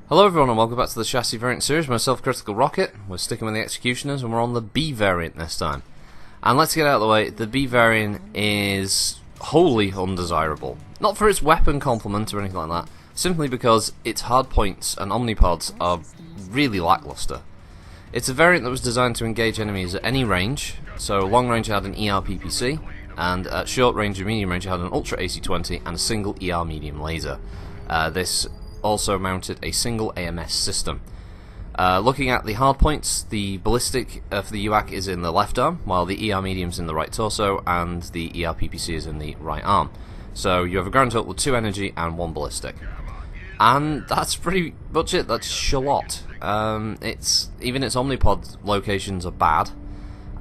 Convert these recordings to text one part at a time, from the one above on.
Hello everyone and welcome back to the Chassis Variant series. Myself, Critical Rocket. We're sticking with the Executioners and we're on the B variant this time. And let's get out of the way, the B variant is wholly undesirable. Not for its weapon complement or anything like that, simply because its hardpoints and omnipods are really lackluster. It's a variant that was designed to engage enemies at any range, so long range it had an ER PPC, and at short range and medium range it had an Ultra AC-20 and a single ER medium laser. This also mounted a single AMS system. Looking at the hardpoints, the ballistic for the UAC is in the left arm, while the ER medium is in the right torso, and the ER PPC is in the right arm. So you have a grand total of 2 energy and 1 ballistic. And that's pretty much it. That's Shalot. Even its omnipod locations are bad,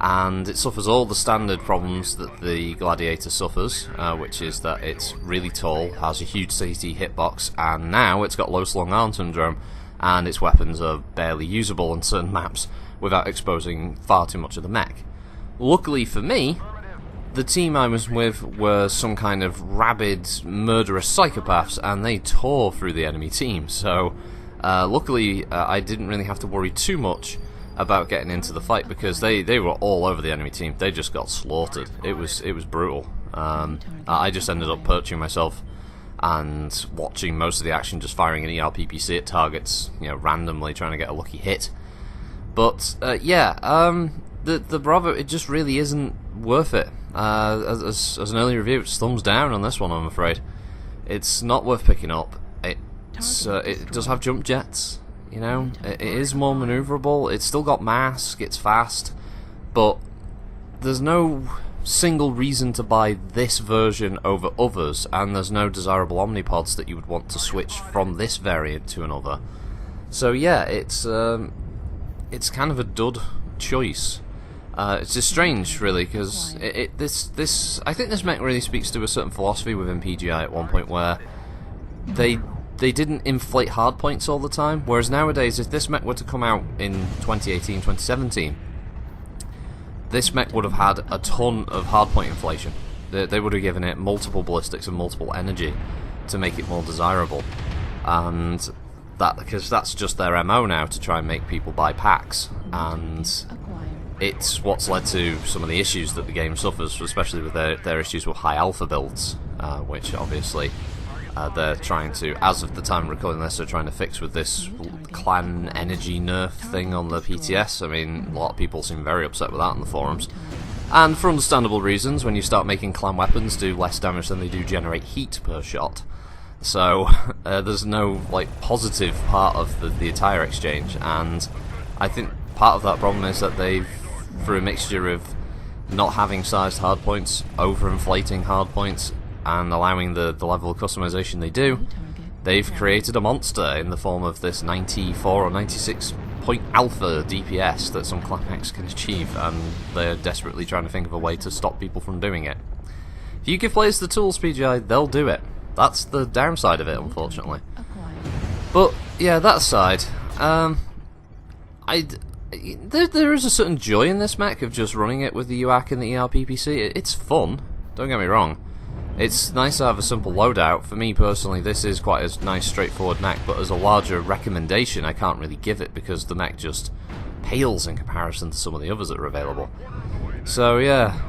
and it suffers all the standard problems that the Gladiator suffers, which is that it's really tall, has a huge CT hitbox, and now it's got low slung arm syndrome, and its weapons are barely usable on certain maps without exposing far too much of the mech. Luckily for me, the team I was with were some kind of rabid, murderous psychopaths, and they tore through the enemy team, so luckily I didn't really have to worry too much about getting into the fight, because they were all over the enemy team. They just got slaughtered. It was brutal. I just ended up perching myself and watching most of the action, just firing an ER PPC at targets, you know, randomly trying to get a lucky hit. But the Bravo, it just really isn't worth it. As an early review, it's thumbs down on this one, I'm afraid. It's not worth picking up. It does have jump jets. You know, it is more maneuverable, it's still got mask, it's fast, but there's no single reason to buy this version over others, and there's no desirable omnipods that you would want to switch from this variant to another. So yeah, it's kind of a dud choice. It's just strange, really, because I think this mech really speaks to a certain philosophy within PGI at one point, where they didn't inflate hardpoints all the time, whereas nowadays, if this mech were to come out in 2018, 2017, this mech would have had a ton of hardpoint inflation. They would have given it multiple ballistics and multiple energy to make it more desirable, and because that's just their MO now, to try and make people buy packs, and it's what's led to some of the issues that the game suffers, especially with their issues with high alpha builds, which obviously they're trying to, as of the time of recording this, they're trying to fix with this clan energy nerf thing on the PTS. I mean, a lot of people seem very upset with that on the forums. And for understandable reasons, when you start making clan weapons do less damage than they do generate heat per shot. So there's no positive part of the entire exchange, and I think part of that problem is that they've, through a mixture of not having sized hardpoints, overinflating hardpoints, and allowing the level of customization they do, they've created a monster in the form of this 94 or 96 point alpha DPS that some clan mechs can achieve, and they're desperately trying to think of a way to stop people from doing it. If you give players the tools, PGI, they'll do it. That's the downside of it, unfortunately. But yeah, that aside, there is a certain joy in this mech of just running it with the UAC and the ER PPC. It's fun, don't get me wrong. It's nice to have a simple loadout. For me personally, this is quite a nice straightforward mech, but as a larger recommendation I can't really give it, because the mech just pales in comparison to some of the others that are available. So yeah,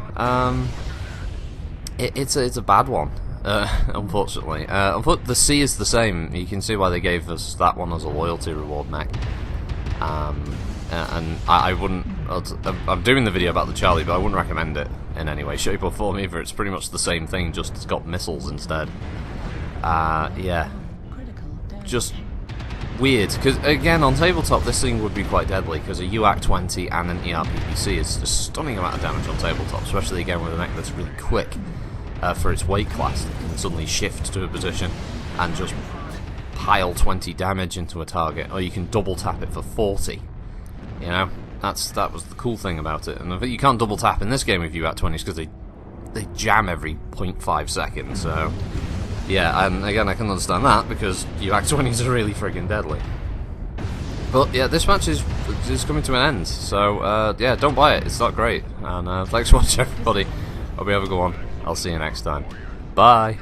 it's a bad one, unfortunately. The C is the same. You can see why they gave us that one as a loyalty reward mech. And I wouldn't. I'm doing the video about the Charlie, but I wouldn't recommend it in any way, shape or form either. It's pretty much the same thing, just it's got missiles instead. Yeah, just weird, because again on tabletop this thing would be quite deadly, because a UAC 20 and an ER PPC is a stunning amount of damage on tabletop, especially again with a mech that's really quick for its weight class. It can suddenly shift to a position and just pile 20 damage into a target, or you can double tap it for 40. You know, that was the cool thing about it. And you can't double tap in this game with UAC 20s, because they jam every 0.5 seconds. So yeah, and again I can understand that, because UAC 20s are really friggin' deadly. But yeah, this match is coming to an end. So yeah, don't buy it. It's not great. And thanks for watching, everybody. Hope you have a good one. I'll see you next time. Bye.